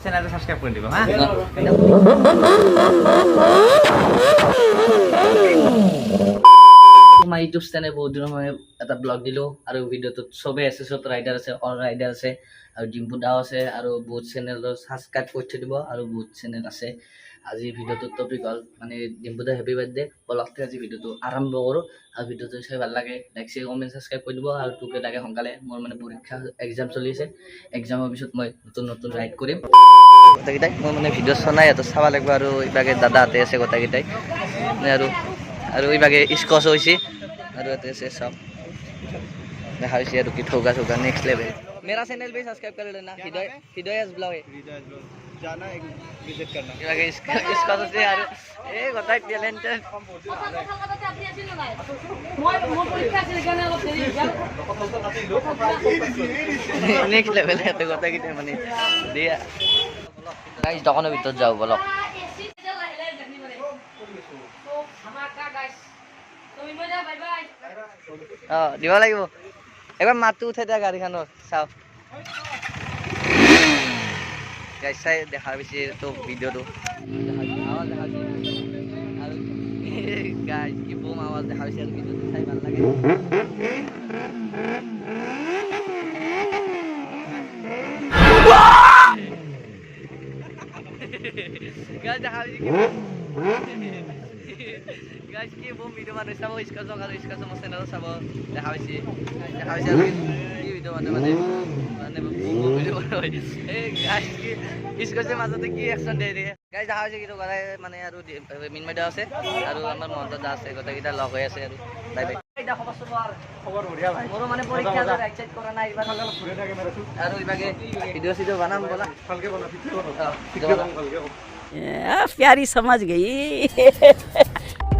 চেনেলটো সাবস্ক্ৰাইব কৰি দিব হা তোমাৰ ইউটিউব চেনেল বহুত দিনৰ মই এটা ব্লগ দিলো আৰু ভিডিঅ'টোত চবে আছে চব ৰাইডাৰ আছে অল ৰাইডাৰ আছে আৰু ডিম্পু দাও আছে আৰু বহুত চেনেলৰ সাবস্ক্ৰাইব কৰি থৈ দিব আৰু বহুত চেনেল আছে আজি ভিডিঅ'টোৰ টপিক হ'ল মানে ডিম্পু দা হেপী বাৰ্থডে বলকতে আজি ভিডিঅ'টো আৰম্ভ কৰোঁ আৰু ভিডিঅ'টো চাই ভাল লাগে লাইক শ্বেয়াৰ কমেণ্ট সাবস্ক্ৰাইব কৰি দিব আৰু তোকে লাগে সোনকালে মোৰ মানে পৰীক্ষা এক্সাম চলি আছে এক্সামৰ পিছত মই নতুন নতুন ৰাইড কৰিম গোটেইকেইটাই মই মানে ভিডিঅ' চোৱা নাই চাব লাগিব আৰু ইভাগে দাদাহঁতে আছে গোটেইকেইটাই আৰু ইভাগে স্কচ হৈছে আৰু ইয়াতে আছে সব দেখা হৈছে আৰু কি ঠোকা ঠোকা নেক্সট লেভেল मेरा चैनल भी सब्सक्राइब कर लेना हिदायत ब्लॉग है जाना एक विजिट करना इवागे इसका तो से यार ए गोटाई टैलेंटेड नेक्स्ट लेवल है तो गोटाई की माने दिया गाइस দোকানের ভিতর যাও বলো দিব লাগিব এবার মাতটো উঠাই দিয়া গাড়ীখনৰ চাও গাইস চাই দেখা পাইছে তো ভিডিঅ'টো আৰু গাইস কি বম আৱাজ দেখা পাইছে আৰু ভিডিঅ'টো চাই ভাল লাগে গাইস দেখা পাইছে কি गाइस के वो वीडियो माने सब इसका जो कर इसका समस्या ना सब देखा होइছে আৰু কি ভিডিও মানে वो वीडियो বনাই ए गाइस की इसको से মাজতে কি অ্যাকশন দে রে गाइस দেখা होइছে কি তো গলাই মানে আৰু মিনমাইদা আছে আৰু আমাৰ মহন্ত দা আছে গটাকিটা লগ হৈ আছে আৰু বাই বাই এটা খবৰ বঢ়িয়া ভাই মোৰ মানে পৰীক্ষা আছে ৰাইট সাইড কৰা নাই এবাৰ ঘুৰে থাকে মেৰাছু আৰু ইবাগে ভিডিও সিডিও বানাম বলা ভালকে বনা प्यारी समझ गई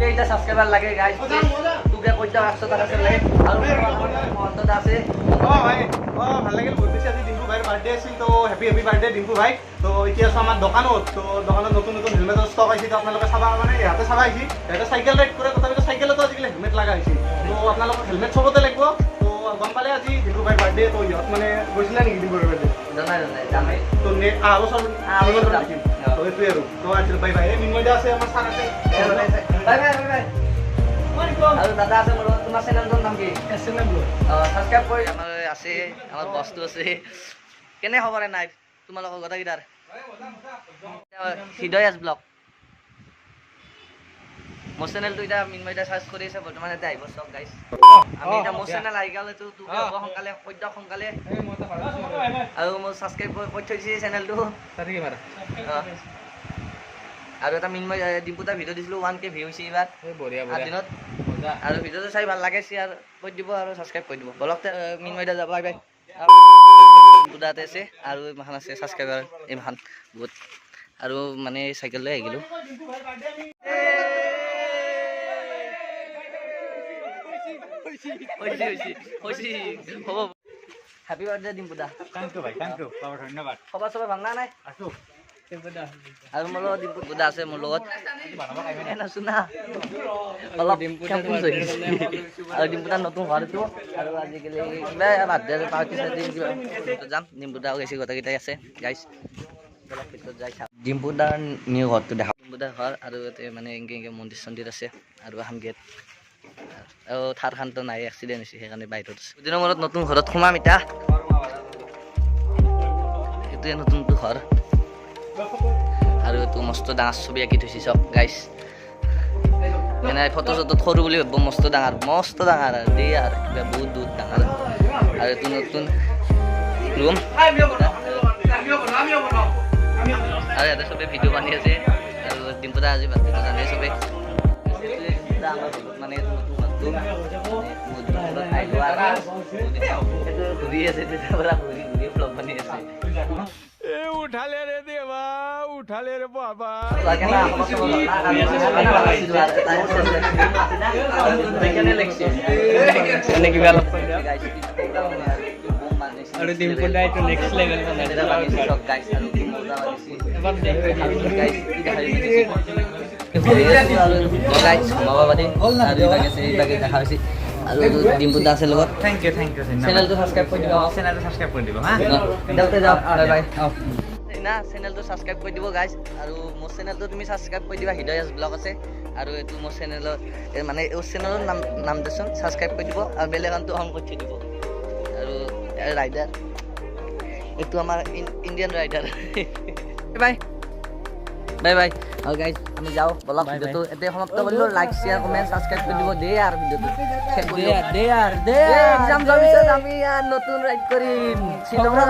এইটা সাবস্ক্রাইবার লাগে গাইস তোকে কইটা 100 টাকা করে লাগে আৰু মহন্ত দা আছে ভাই ভাল লাগিল বহুত বেছি আজি ডিম্পু ভাইৰ বাৰ্থডে আছিল তো হেপী বাৰ্থডে ডিম্পু ভাই তো এতিয়া আছে আমাৰ দোকানত তো দোকানত নতুন নতুন হেলমেটৰ ষ্টক আহিছে তো আপোনালোকে চাবা মানে ইয়াতে চাবা আহিছে ইয়াতে চাইকেল ৰাইড কৰে তথাপিতো চাইকেলতো আজিকালি হেলমেট লগা হৈছে তো আপোনালোকক হেলমেট চবতে লাগিব তো গম পালে আজি ডিম্পু ভাইৰ বাৰ্থডে তো ইহঁত মানে গৈছিলে নেকি ডিম্পুৰ বাৰ্থডে জানাই তো বছৰ দেখিম তো এইটোৱে আৰু তো আজি বাই বাই এই মিনময়দা আছে আমাৰ ছাৰ আছে বাই বাই আৰু দাদা আছে মোৰ তোমাৰ চেনেলটোৰ নাম কি এছএমএম ব্লগ সাবস্ক্ৰাইব কৰি আমাৰ আছে আমাৰ বস্তু আছে কেনে খবৰ নাই তোমালোকৰ গটাকিটাৰ হিদায়াত ব্লগ মোৰ চেনেলটো এটা মিনময়দা সাৰ্চ কৰি আছে বৰ্তমান এটা আহিব চক গাইস আমি এটা মোৰ চেনেল আহি গ'লে তো তোকে সোনকালে সোনকালে আৰু মোৰ সাবস্ক্ৰাইব কৰি থৈছে চেনেলটো তাৰিখে মাৰা আৰু এটা মিনময় ডিম্পুটা ভিডিঅ' দিছিলোঁ 1K ভিউ হৈছে এইবাৰ বঢ়িয়া দিনত আৰু ভিডিঅ'টো চাই ভাল লাগে শ্বেয়াৰ কৰি দিব আৰু সাবস্ক্ৰাইব কৰি দিব বলক মিনময়দা যাব বাই বাই ডিম্পুদাতে আছে আৰু এইমাখান আছে সাবস্ক্ৰাইবাৰ এইমাখান বহুত আৰু মানে চাইকেল লৈ আহি গ'লোঁ হ'ব হেপী বাৰ্থডে ডিম্পুদা থ্যাংক ইউ ভাই থ্যাংক ইউ ধন্যবাদ খবৰ চবৰ ভাল নাই আছো আৰু মোৰ লগত ডিম্পুদা আছে মোৰ লগত শুনা অলপ কেম্পুজ হৈ গৈছে আৰু ডিম্পুদাৰ নতুন ঘৰ এইটো আৰু আজিকালি কিবা বাৰ্থডে পাৰ্টি চাৰ্টি কিবা যাম ডিম্পুদাও গৈছে গোটেইকেইটাই আছে গাইছ যাই চাম ডিম্পুদাৰ নিউ ঘৰটো দেখা ডিম্পুদাৰ ঘৰ আৰু ইয়াতে মানে এনেকৈ মন্দিৰ চন্দিৰ আছে আৰু এখন গেট আৰু থাৰখানটো নাই এক্সিডেণ্ট হৈছে সেইকাৰণে বাহিৰত আছে দুদিনৰ মূৰত নতুন ঘৰত সোমাম এতিয়া এইটোৱে নতুনটো ঘৰ আৰু এইটো মস্ত ডাঙৰ ছবি আঁকি থৈছে চব গাইছ এনে ফটো চটোত সৰু বুলি ভাবিব মস্ত ডাঙৰ আৰু দেই আৰু কিবা বহুত ডাঙৰ আৰু এইটো নতুন ৰুম আৰু ইয়াতে চবে ভিডিঅ' বানি আছে আৰু ডিম্পুদা আজি বাৰ্থডেটো জানে চবে মানে ঘূৰি আছে তেতিয়াৰ পৰা ঘূৰি ব্লগ বানি আছে উঠালে ৰে দেবা উঠালে ৰে বাবা और डिम्पुदा तो नेक्स्ट लेवल पे আৰু ডিম্পুদা আছে লগত থ্যাংক ইউ চেনেলটো সাবস্ক্ৰাইব কৰি দিবা চেনেলটো সাবস্ক্ৰাইব কৰি দিব হা যাওঁতে যাওঁ বাই বাই না চেনেলটো ছাবস্ক্ৰাইব কৰি দিব গাইজ আৰু মোৰ চেনেলটো তুমি ছাবস্ক্ৰাইব কৰি দিবা হৃদয়াস ব্লগ আছে আৰু এইটো মোৰ চেনেলৰ মানে এই চেনেলৰ নাম দেচোন ছাবস্ক্ৰাইব কৰি দিব আৰু বেল আইকনটো অন কৰি থৈ দিব আৰু ৰাইডাৰ এইটো আমাৰ Indian rider bye bye bye আৰু গাইজ আমি যাওঁ বলক ভিডিঅ'টো এতিয়া সমাপ্ত কৰিলোঁ লাইক শ্বেয়াৰ কমেণ্ট ছাবস্ক্ৰাইব কৰি দিব দে আৰু ভিডিঅ'টো দে এক্সাম যোৱাৰ পিছত আমি নতুন ৰাইড কৰিম শ্বিলঙৰ